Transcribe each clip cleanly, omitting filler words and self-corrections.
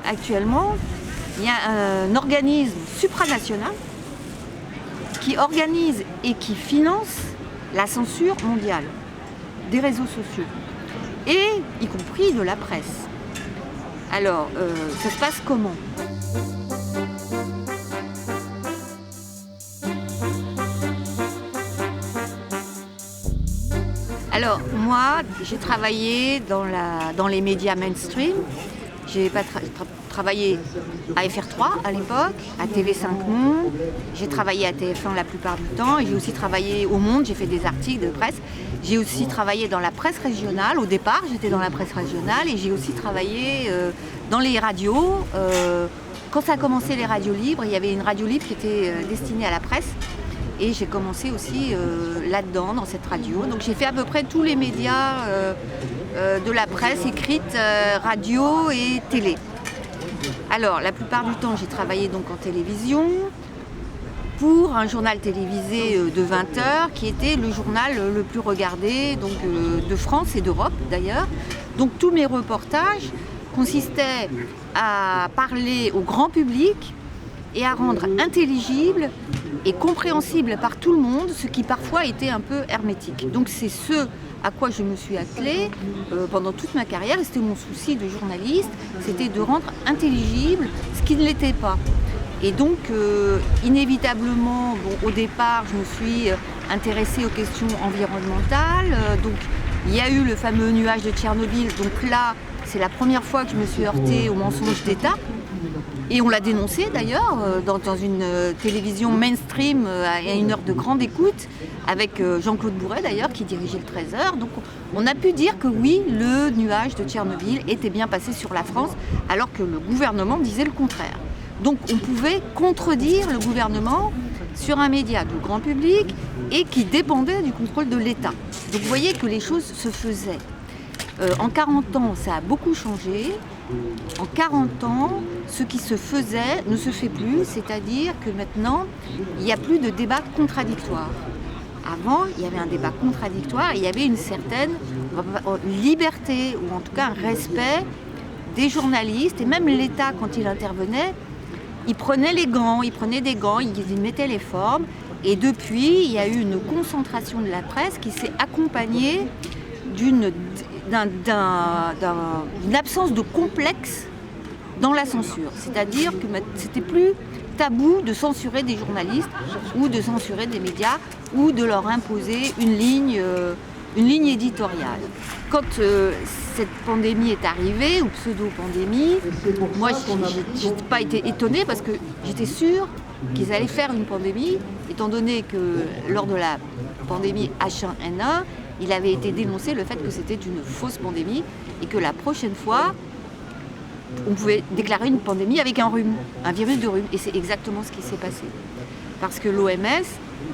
actuellement, il y a un organisme supranational qui organise et qui finance la censure mondiale des réseaux sociaux, et y compris de la presse. Alors, ça se passe comment ? Alors, moi, j'ai travaillé dans les médias mainstream. J'ai pas travaillé à FR3 à l'époque, à TV5 Monde. J'ai travaillé à TF1 la plupart du temps. Et j'ai aussi travaillé au Monde, j'ai fait des articles de presse. J'ai aussi travaillé dans la presse régionale. Au départ, j'étais dans la presse régionale et j'ai aussi travaillé dans les radios. Quand ça a commencé les radios libres, il y avait une radio libre qui était destinée à la presse. Et j'ai commencé aussi là-dedans, dans cette radio. Donc j'ai fait à peu près tous les médias de la presse écrite, radio et télé. Alors, la plupart du temps, j'ai travaillé donc en télévision pour un journal télévisé de 20 heures qui était le journal le plus regardé donc, de France et d'Europe d'ailleurs. Donc tous mes reportages consistaient à parler au grand public et à rendre intelligible et compréhensible par tout le monde, ce qui parfois était un peu hermétique. Donc c'est ce à quoi je me suis attelée pendant toute ma carrière, et c'était mon souci de journaliste, c'était de rendre intelligible ce qui ne l'était pas. Et donc inévitablement, au départ, je me suis intéressée aux questions environnementales, donc il y a eu le fameux nuage de Tchernobyl, donc là, c'est la première fois que je me suis heurtée au mensonge d'État. Et on l'a dénoncé d'ailleurs dans une télévision mainstream à une heure de grande écoute avec Jean-Claude Bourret d'ailleurs qui dirigeait le 13h. Donc on a pu dire que oui, le nuage de Tchernobyl était bien passé sur la France alors que le gouvernement disait le contraire. Donc on pouvait contredire le gouvernement sur un média du grand public et qui dépendait du contrôle de l'État. Donc vous voyez que les choses se faisaient. En 40 ans, ça a beaucoup changé. En 40 ans, ce qui se faisait ne se fait plus, c'est-à-dire que maintenant, il n'y a plus de débat contradictoire. Avant, il y avait un débat contradictoire et il y avait une certaine liberté, ou en tout cas un respect des journalistes, et même l'État, quand il intervenait, il prenait les gants, il prenait des gants, il mettait les formes, et depuis, il y a eu une concentration de la presse qui s'est accompagnée d'une absence de complexe dans la censure. C'est-à-dire que c'était plus tabou de censurer des journalistes ou de censurer des médias ou de leur imposer une ligne éditoriale. Quand cette pandémie est arrivée, ou pseudo-pandémie, moi je n'ai pas été étonnée parce que j'étais sûre qu'ils allaient faire une pandémie, étant donné que lors de la pandémie H1N1, il avait été dénoncé le fait que c'était une fausse pandémie et que la prochaine fois, on pouvait déclarer une pandémie avec un rhume, un virus de rhume. Et c'est exactement ce qui s'est passé. Parce que l'OMS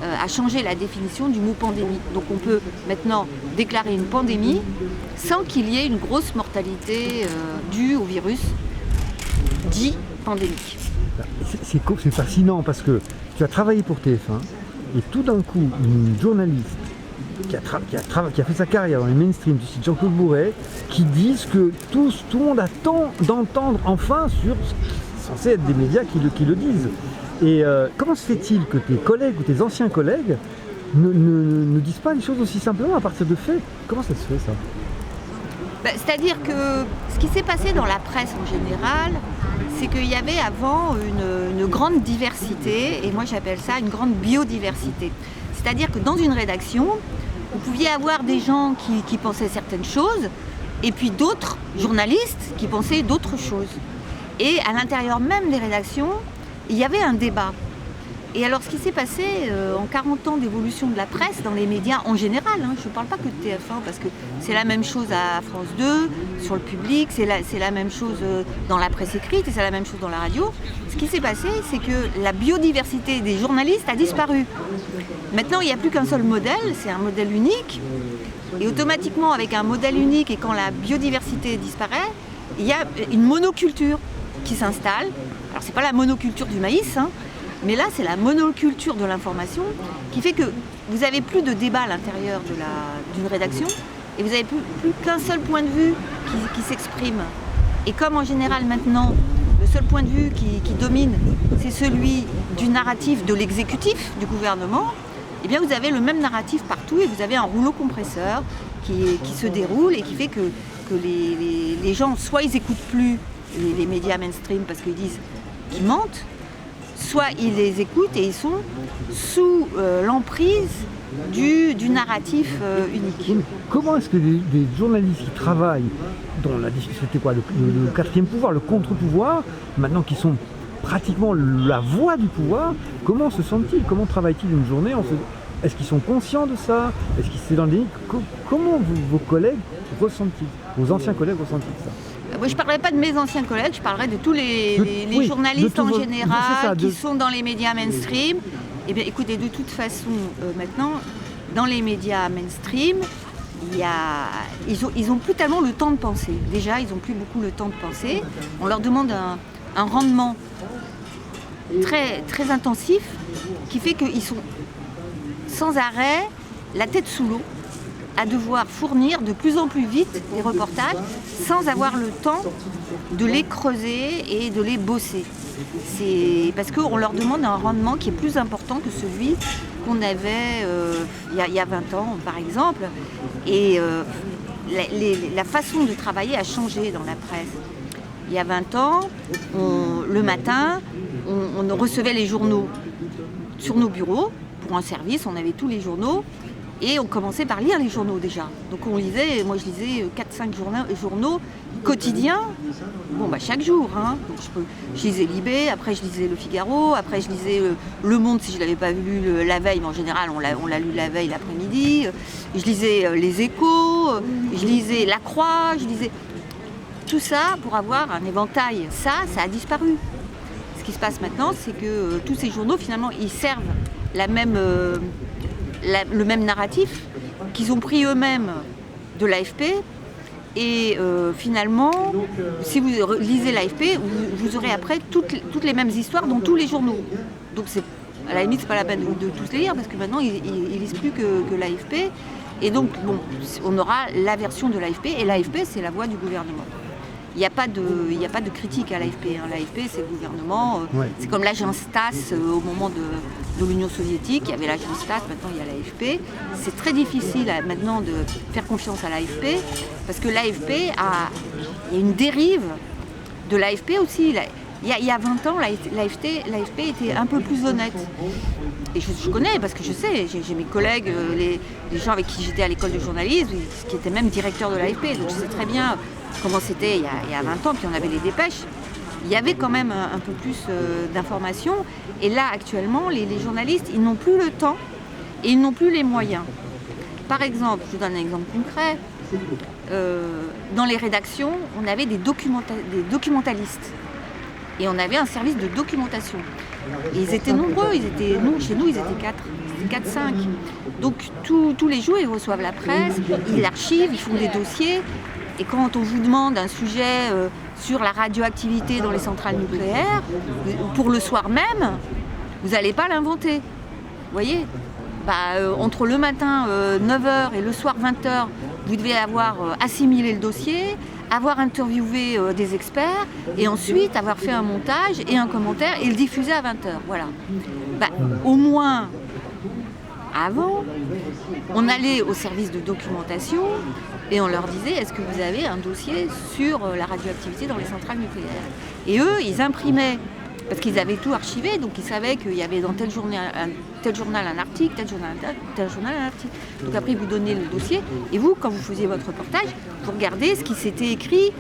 a changé la définition du mot pandémie. Donc on peut maintenant déclarer une pandémie sans qu'il y ait une grosse mortalité due au virus dit pandémique. C'est fascinant parce que tu as travaillé pour TF1 et tout d'un coup, une journaliste qui a fait sa carrière dans les mainstream du site Jean-Claude Bourret, qui disent que tout le monde attend d'entendre enfin sur ce qui est censé être des médias qui le disent. Et comment se fait-il que tes collègues ou tes anciens collègues ne disent pas les choses aussi simplement à partir de faits ? Comment ça se fait ça ? C'est-à-dire que ce qui s'est passé dans la presse en général, c'est qu'il y avait avant une grande diversité, et moi j'appelle ça une grande biodiversité. C'est-à-dire que dans une rédaction, vous pouviez avoir des gens qui pensaient certaines choses, et puis d'autres journalistes qui pensaient d'autres choses. Et à l'intérieur même des rédactions, il y avait un débat. Et alors ce qui s'est passé en 40 ans d'évolution de la presse dans les médias en général, je ne parle pas que de TF1 parce que c'est la même chose à France 2, sur le public, c'est la même chose dans la presse écrite et c'est la même chose dans la radio. Ce qui s'est passé, c'est que la biodiversité des journalistes a disparu. Maintenant, il n'y a plus qu'un seul modèle, c'est un modèle unique. Et automatiquement, avec un modèle unique et quand la biodiversité disparaît, il y a une monoculture qui s'installe. Alors c'est pas la monoculture du maïs, mais là, c'est la monoculture de l'information qui fait que vous n'avez plus de débat à l'intérieur d'une rédaction et vous n'avez plus qu'un seul point de vue qui s'exprime. Et comme en général maintenant, le seul point de vue qui domine, c'est celui du narratif de l'exécutif, du gouvernement, eh bien vous avez le même narratif partout et vous avez un rouleau compresseur qui se déroule et qui fait que les gens, soit ils n'écoutent plus les médias mainstream parce qu'ils disent qu'ils mentent, soit ils les écoutent et ils sont sous l'emprise du narratif unique. Comment est-ce que des journalistes qui travaillent dans c'était quoi, le quatrième pouvoir, le contre-pouvoir, maintenant qu'ils sont pratiquement la voix du pouvoir, comment se sentent-ils? Comment travaillent-ils une journée? Est-ce qu'ils sont conscients de ça? Est-ce qu'ils sont dans le déni? Comment vos collègues ressentent-ils? Vos anciens collègues ressentent-ils ça? Moi, je ne parlerai pas de mes anciens collègues, je parlerai de tous les journalistes en général qui sont dans les médias mainstream. Eh bien, écoutez, de toute façon, maintenant, dans les médias mainstream, ils ont plus tellement le temps de penser. Déjà, ils n'ont plus beaucoup le temps de penser. On leur demande un rendement très, très intensif qui fait qu'ils sont sans arrêt, la tête sous l'eau, à devoir fournir de plus en plus vite des reportages sans avoir le temps de les creuser et de les bosser. C'est parce qu'on leur demande un rendement qui est plus important que celui qu'on avait il y a 20 ans, par exemple. Et la façon de travailler a changé dans la presse. Il y a 20 ans, le matin, on recevait les journaux sur nos bureaux. Pour un service, on avait tous les journaux. Et on commençait par lire les journaux déjà. Donc on lisait, moi je lisais 4-5 journaux quotidiens, chaque jour. Hein. Donc je lisais Libé, après je lisais Le Figaro, après je lisais Le Monde si je ne l'avais pas lu la veille, mais en général on l'a lu la veille l'après-midi. Je lisais Les Échos, je lisais La Croix, je lisais tout ça pour avoir un éventail. Ça a disparu. Ce qui se passe maintenant, c'est que tous ces journaux finalement ils servent le même narratif qu'ils ont pris eux-mêmes de l'AFP et finalement si vous lisez l'AFP vous aurez après toutes les mêmes histoires dans tous les journaux, donc à la limite c'est pas la peine de tous les lire parce que maintenant ils lisent plus que l'AFP et donc on aura la version de l'AFP et l'AFP c'est la voix du gouvernement. Il n'y a pas de critique à l'AFP. Hein. L'AFP, c'est le gouvernement. C'est comme l'agence TASS au moment de l'Union soviétique. Il y avait l'agence TASS, maintenant il y a l'AFP. C'est très difficile maintenant de faire confiance à l'AFP parce que l'AFP il y a une dérive de l'AFP aussi. Il y a 20 ans, l'AFP était un peu plus honnête. Et je connais parce que je sais, j'ai mes collègues, les gens avec qui j'étais à l'école de journalisme, qui étaient même directeurs de l'AFP. Donc je sais très bien comment c'était il y a 20 ans, puis on avait les dépêches. Il y avait quand même un peu plus d'informations. Et là, actuellement, les journalistes, ils n'ont plus le temps et ils n'ont plus les moyens. Par exemple, je vous donne un exemple concret. Dans les rédactions, on avait des documentalistes. Et on avait un service de documentation. Et ils étaient nombreux, chez nous, ils étaient 4-5. Donc tous les jours, ils reçoivent la presse, ils l'archivent, ils font des dossiers. Et quand on vous demande un sujet sur la radioactivité dans les centrales nucléaires, pour le soir même, vous n'allez pas l'inventer. Vous voyez ? Entre le matin 9h et le soir 20h, vous devez avoir assimilé le dossier, avoir interviewé des experts et ensuite avoir fait un montage et un commentaire et le diffuser à 20h. Voilà. Au moins, avant, on allait au service de documentation et on leur disait « Est-ce que vous avez un dossier sur la radioactivité dans les centrales nucléaires ?» Et eux, ils imprimaient, parce qu'ils avaient tout archivé, donc ils savaient qu'il y avait dans tel journal un article, tel journal un article. Donc après, ils vous donnaient le dossier, et vous, quand vous faisiez votre reportage, vous regardez ce qui s'était écrit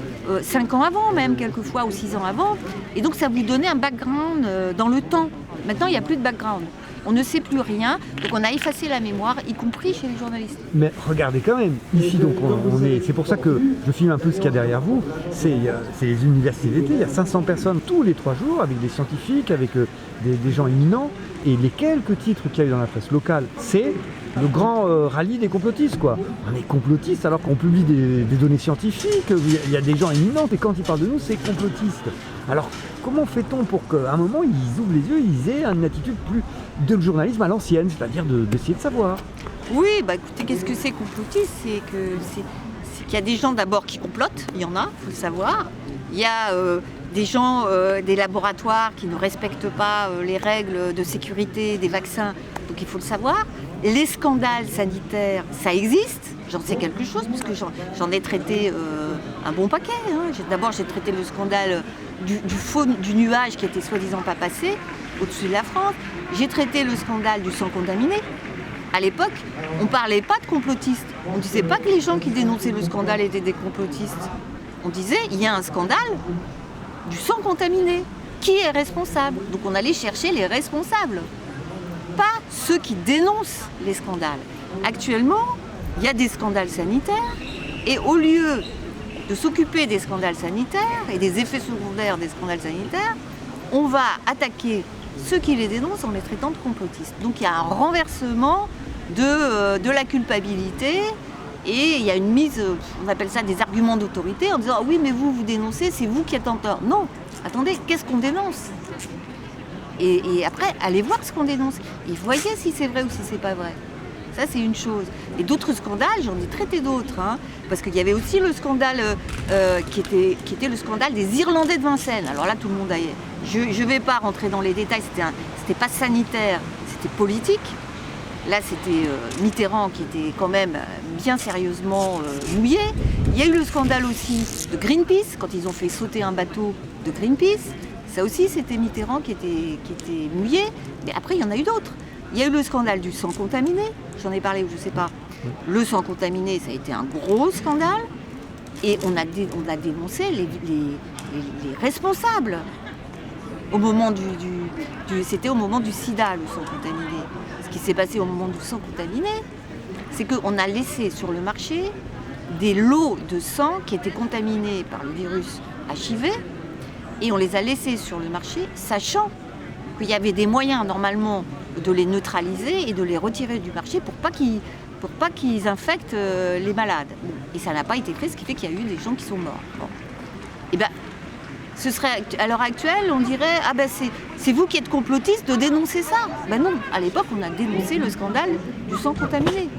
5 ans avant, même quelquefois, ou 6 ans avant, et donc ça vous donnait un background dans le temps. Maintenant, il n'y a plus de background. On ne sait plus rien, donc on a effacé la mémoire, y compris chez les journalistes. Mais regardez quand même, ici donc c'est pour ça que je filme un peu ce qu'il y a derrière vous, c'est les universités d'été, il y a 500 personnes tous les 3 jours avec des scientifiques, avec des gens éminents, et les quelques titres qu'il y a eu dans la presse locale, c'est le grand rallye des complotistes quoi. On est complotistes alors qu'on publie des données scientifiques, il y a des gens éminents et quand ils parlent de nous c'est complotiste. Alors comment fait-on pour qu'à un moment ils ouvrent les yeux, ils aient une attitude plus de journalisme à l'ancienne, c'est-à-dire d'essayer de savoir. Oui, écoutez, qu'est-ce que c'est complotiste ? C'est qu'il y a des gens d'abord qui complotent, il y en a, il faut le savoir. Il y a des gens, des laboratoires qui ne respectent pas les règles de sécurité des vaccins, donc il faut le savoir. Les scandales sanitaires, ça existe, j'en sais quelque chose, puisque j'en ai traité un bon paquet. Hein. D'abord, j'ai traité le scandale du nuage qui était soi-disant pas passé au-dessus de la France. J'ai traité le scandale du sang contaminé. À l'époque, on ne parlait pas de complotistes. On ne disait pas que les gens qui dénonçaient le scandale étaient des complotistes. On disait, il y a un scandale du sang contaminé. Qui est responsable? Donc on allait chercher les responsables, pas ceux qui dénoncent les scandales. Actuellement, il y a des scandales sanitaires et au lieu de s'occuper des scandales sanitaires et des effets secondaires des scandales sanitaires, on va attaquer ceux qui les dénoncent en les traitant de complotistes. Donc il y a un renversement de la culpabilité et il y a une mise, on appelle ça des arguments d'autorité en disant ah oui mais vous dénoncez, c'est vous qui êtes en tort. Non, attendez, qu'est-ce qu'on dénonce? Et après, allez voir ce qu'on dénonce et voyez si c'est vrai ou si c'est pas vrai. Ça c'est une chose. Et d'autres scandales, j'en ai traité d'autres, hein, parce qu'il y avait aussi le scandale qui était le scandale des Irlandais de Vincennes. Alors là tout le monde aille. Je ne vais pas rentrer dans les détails, c'était pas sanitaire, c'était politique. Là, c'était Mitterrand qui était quand même bien sérieusement mouillé. Il y a eu le scandale aussi de Greenpeace, quand ils ont fait sauter un bateau de Greenpeace. Ça aussi, c'était Mitterrand qui était mouillé. Mais après, il y en a eu d'autres. Il y a eu le scandale du sang contaminé. J'en ai parlé ou je ne sais pas. Le sang contaminé, ça a été un gros scandale. Et on a dénoncé les responsables. Au moment c'était au moment du sida, le sang contaminé. Ce qui s'est passé au moment du sang contaminé, c'est qu'on a laissé sur le marché des lots de sang qui étaient contaminés par le virus HIV et on les a laissés sur le marché sachant qu'il y avait des moyens normalement de les neutraliser et de les retirer du marché pour pas qu'ils infectent les malades. Et ça n'a pas été fait, ce qui fait qu'il y a eu des gens qui sont morts. Bon. Et ben, ce serait, à l'heure actuelle, on dirait « Ah ben c'est vous qui êtes complotiste de dénoncer ça ». Ben non, à l'époque, on a dénoncé le scandale du sang contaminé.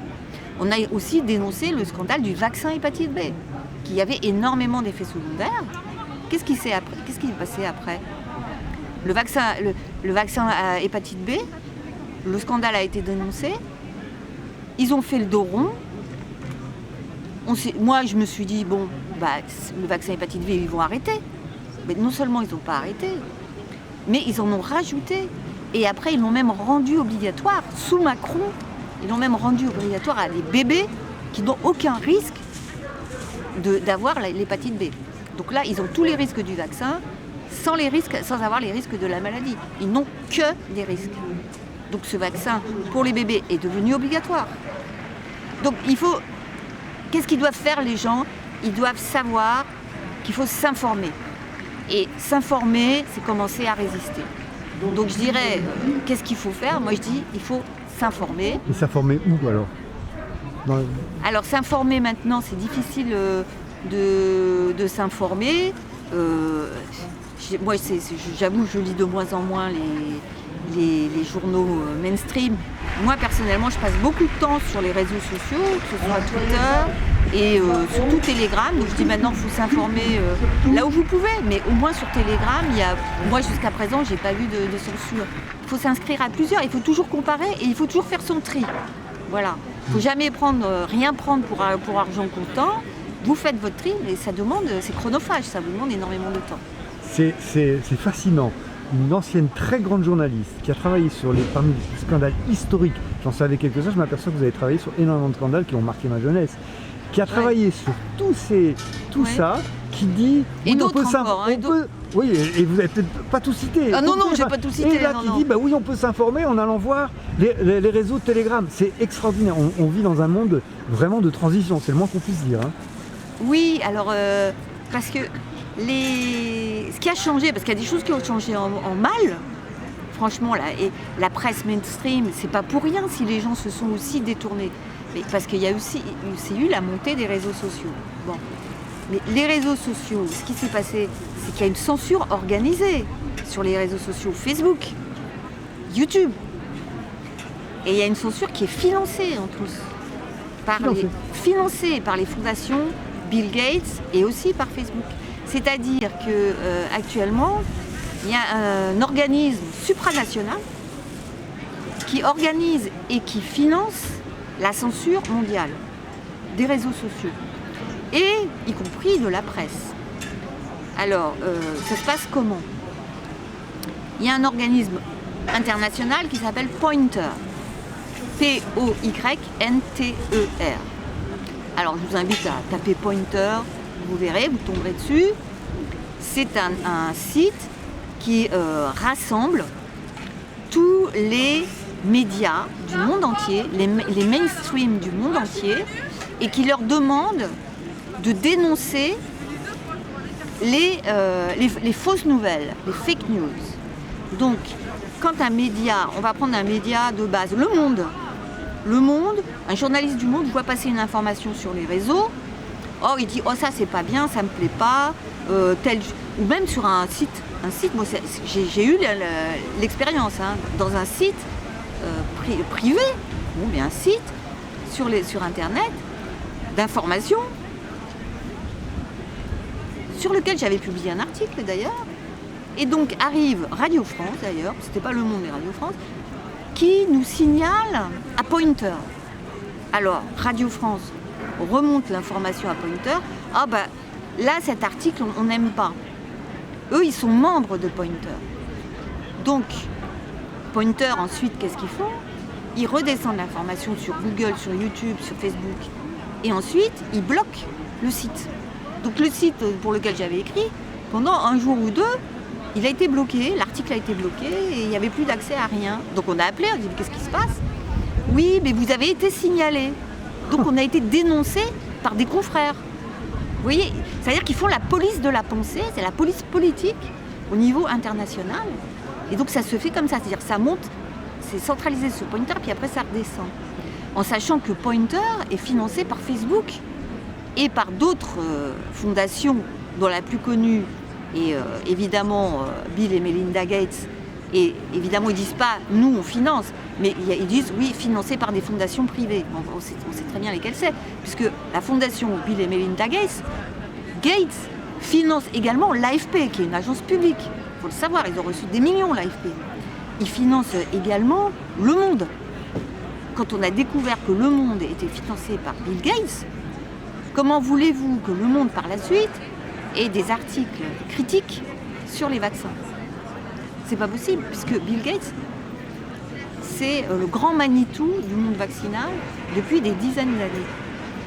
On a aussi dénoncé le scandale du vaccin hépatite B, qui avait énormément d'effets secondaires. Qu'est-ce qui s'est passé après? Le vaccin à hépatite B, le scandale a été dénoncé. Ils ont fait le dos rond. Moi, je me suis dit, bon, le vaccin hépatite B, ils vont arrêter. Mais non seulement ils n'ont pas arrêté, mais ils en ont rajouté. Et après, ils l'ont même rendu obligatoire. Sous Macron, ils l'ont même rendu obligatoire à les bébés qui n'ont aucun risque d'avoir l'hépatite B. Donc là, ils ont tous les risques du vaccin, sans avoir les risques de la maladie. Ils n'ont que des risques. Donc ce vaccin pour les bébés est devenu obligatoire. Donc qu'est-ce qu'ils doivent faire les gens? Ils doivent savoir qu'il faut s'informer. Et s'informer, c'est commencer à résister. Donc je dirais, qu'est-ce qu'il faut faire? Moi je dis, il faut s'informer. Et s'informer où alors? Alors s'informer maintenant, c'est difficile de s'informer. Moi, j'avoue, je lis de moins en moins les journaux mainstream. Moi, personnellement, je passe beaucoup de temps sur les réseaux sociaux, que ce soit Twitter et surtout Telegram. Donc, je dis maintenant, il faut s'informer là où vous pouvez. Mais au moins sur Telegram, moi, jusqu'à présent, je n'ai pas vu de censure. Il faut s'inscrire à plusieurs, il faut toujours comparer et il faut toujours faire son tri. Voilà. Il ne faut jamais rien prendre pour argent comptant. Vous faites votre tri, mais c'est chronophage, ça vous demande énormément de temps. C'est fascinant. Une ancienne très grande journaliste qui a travaillé parmi les scandales historiques, j'en savais quelques-uns, je m'aperçois que vous avez travaillé sur énormément de scandales qui ont marqué ma jeunesse, qui a travaillé sur tout ça, qui dit... Et d'autres encore, oui, et vous n'avez peut-être pas tout cité. Ah non, je n'ai pas tout cité. Et là, qui dit, oui, on peut s'informer en allant voir les réseaux de Telegram. C'est extraordinaire. On vit dans un monde vraiment de transition, c'est le moins qu'on puisse dire. Hein. Oui, alors, parce que ce qui a changé, parce qu'il y a des choses qui ont changé en mal, franchement, la presse mainstream, c'est pas pour rien si les gens se sont aussi détournés. Mais parce qu'il y a aussi eu la montée des réseaux sociaux. Bon. Mais les réseaux sociaux, ce qui s'est passé, c'est qu'il y a une censure organisée sur les réseaux sociaux, Facebook, YouTube. Et il y a une censure qui est financée en plus. Financée par les fondations Bill Gates et aussi par Facebook. C'est-à-dire que actuellement, il y a un organisme supranational qui organise et qui finance la censure mondiale des réseaux sociaux, et y compris de la presse. Alors, ça se passe comment? Il y a un organisme international qui s'appelle Poynter. Poynter. Alors, je vous invite à taper Poynter, vous verrez, vous tomberez dessus. C'est un site qui rassemble tous les médias du monde entier, les mainstream du monde entier, et qui leur demande de dénoncer les fausses nouvelles, les fake news. Donc, quand un média, on va prendre un média de base, Le Monde, un journaliste du Monde voit passer une information sur les réseaux, or il dit « Oh ça c'est pas bien, ça me plaît pas », ou même sur un site, moi j'ai eu l'expérience, hein, dans un site privé, mais un site sur internet d'information sur lequel j'avais publié un article d'ailleurs, et donc arrive Radio France d'ailleurs, c'était pas Le Monde mais Radio France, qui nous signale à Poynter. Alors Radio France remonte l'information à Poynter, ah bah là cet article on n'aime pas. Eux ils sont membres de Poynter. Donc Poynter ensuite qu'est-ce qu'ils font? Ils redescendent l'information sur Google, sur YouTube, sur Facebook, et ensuite ils bloquent le site. Donc le site pour lequel j'avais écrit, pendant un jour ou deux, il a été bloqué, l'article a été bloqué et il n'y avait plus d'accès à rien. Donc on a appelé, on a dit qu'est-ce qui se passe? Oui, mais vous avez été signalé. Donc on a été dénoncé par des confrères. Vous voyez, c'est-à-dire qu'ils font la police de la pensée, c'est la police politique au niveau international. Et donc ça se fait comme ça, c'est-à-dire que ça monte, c'est centralisé sur Poynter, puis après ça redescend. En sachant que Poynter est financé par Facebook et par d'autres fondations, dont la plus connue est évidemment Bill et Melinda Gates. Et évidemment, ils ne disent pas « nous, on finance », mais ils disent « oui, financé par des fondations privées ». On sait très bien lesquelles c'est, puisque la fondation Bill et Melinda Gates finance également l'AFP, qui est une agence publique. Il faut le savoir, ils ont reçu des millions, l'AFP. Ils financent également Le Monde. Quand on a découvert que Le Monde était financé par Bill Gates, comment voulez-vous que Le Monde, par la suite, ait des articles critiques sur les vaccins? C'est pas possible, puisque Bill Gates, c'est le grand Manitou du monde vaccinal depuis des dizaines d'années.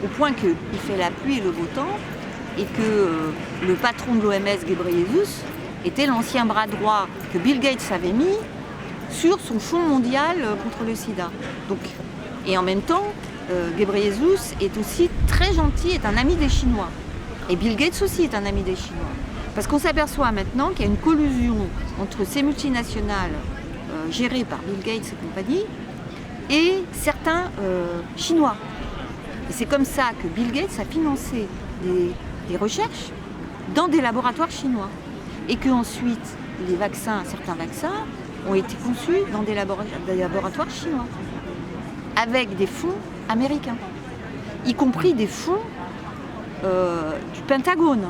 Au point qu'il fait la pluie et le beau temps, et que le patron de l'OMS, Ghebreyesus, était l'ancien bras droit que Bill Gates avait mis sur son fonds mondial contre le sida. Donc, et en même temps, Ghebreyesus est aussi très gentil, est un ami des Chinois. Et Bill Gates aussi est un ami des Chinois. Parce qu'on s'aperçoit maintenant qu'il y a une collusion entre ces multinationales gérées par Bill Gates et compagnie et certains Chinois. Et c'est comme ça que Bill Gates a financé des recherches dans des laboratoires chinois. Et qu'ensuite, les vaccins, certains vaccins, ont été conçus dans des laboratoires chinois, avec des fonds américains, y compris des fonds du Pentagone.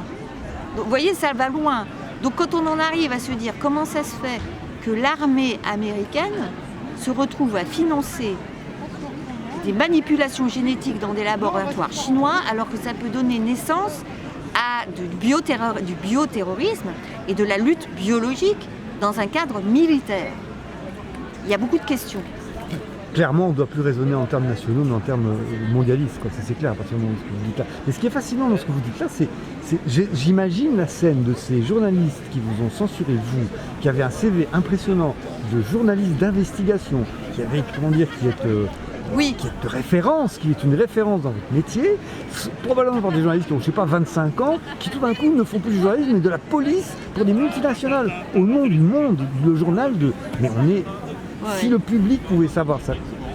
Donc, vous voyez, ça va loin. Donc quand on en arrive à se dire comment ça se fait que l'armée américaine se retrouve à financer des manipulations génétiques dans des laboratoires chinois, alors que ça peut donner naissance à du bioterrorisme et de la lutte biologique dans un cadre militaire. Il y a beaucoup de questions. Clairement, on ne doit plus raisonner en termes nationaux, mais en termes mondialistes, quoi. Ça, c'est clair à partir du moment où ce que vous dites là. Mais ce qui est fascinant dans ce que vous dites là, j'imagine la scène de ces journalistes qui vous ont censuré, vous, qui avaient un CV impressionnant de journaliste d'investigation, qui avait, qui est de référence, qui est une référence dans votre métier, probablement par des journalistes qui ont, 25 ans, qui tout d'un coup ne font plus du journalisme, mais de la police pour des multinationales, au nom du monde, le journal de... Mais on est... Ouais. Si le public pouvait savoir ça,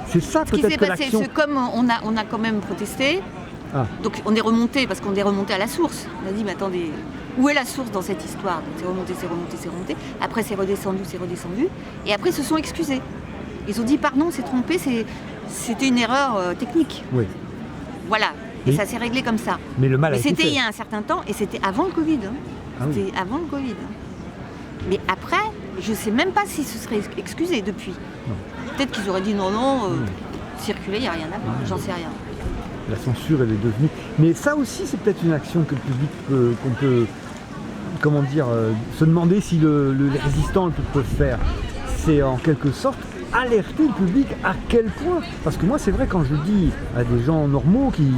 c'est ça peut-être que l'action... Ce qui s'est passé, c'est comme on a quand même protesté, donc on est remonté, parce qu'on est remonté à la source. On a dit, mais attendez, où est la source dans cette histoire? Donc c'est remonté. Après c'est redescendu. Et après ils se sont excusés. Ils ont dit, pardon, on s'est trompé, c'était une erreur technique. Oui. Voilà, et ça s'est réglé comme ça. Mais le mal a été c'était fait. Il y a un certain temps, et c'était avant le Covid. Ah oui. C'était avant le Covid. Mais après, je ne sais même pas s'ils se seraient excusés depuis. Non. Peut-être qu'ils auraient dit non, circuler, il n'y a rien à voir, j'en sais rien. La censure, elle est devenue... Mais ça aussi, c'est peut-être une action que le public qu'on peut, comment dire, se demander si les résistants peuvent faire. C'est en quelque sorte alerter le public à quel point. Parce que moi, c'est vrai, quand je dis à des gens normaux qui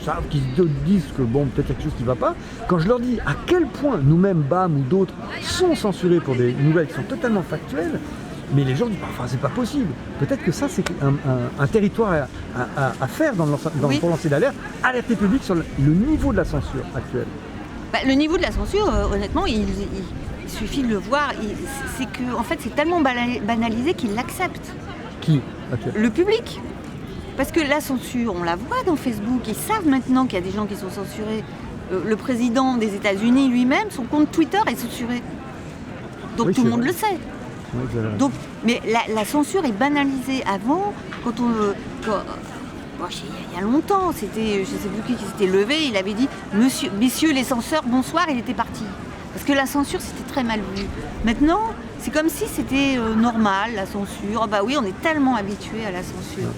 savent, qui disent que bon, peut-être quelque chose qui ne va pas, quand je leur dis à quel point nous-mêmes, BAM ou d'autres, sont censurés pour des nouvelles qui sont totalement factuelles, mais les gens disent, enfin, c'est pas possible. Peut-être que ça, c'est un territoire à faire pour lancer l'alerte, alerter le public sur le niveau de la censure actuelle. Bah, le niveau de la censure, honnêtement, il suffit de le voir. C'est que, en fait, c'est tellement banalisé qu'ils l'acceptent. Qui Le public. Parce que la censure, on la voit dans Facebook. Ils savent maintenant qu'il y a des gens qui sont censurés. Le président des États-Unis lui-même, son compte Twitter est censuré. Donc oui, tout le monde vrai. le sait. Oui, Donc, mais la censure est banalisée. Avant, quand il y a longtemps, c'était, je ne sais plus qui s'était levé, il avait dit messieurs les censeurs, bonsoir, il était parti. Parce que la censure, c'était très mal vu. Maintenant, c'est comme si c'était normal, la censure. Bah oui, on est tellement habitué à la censure.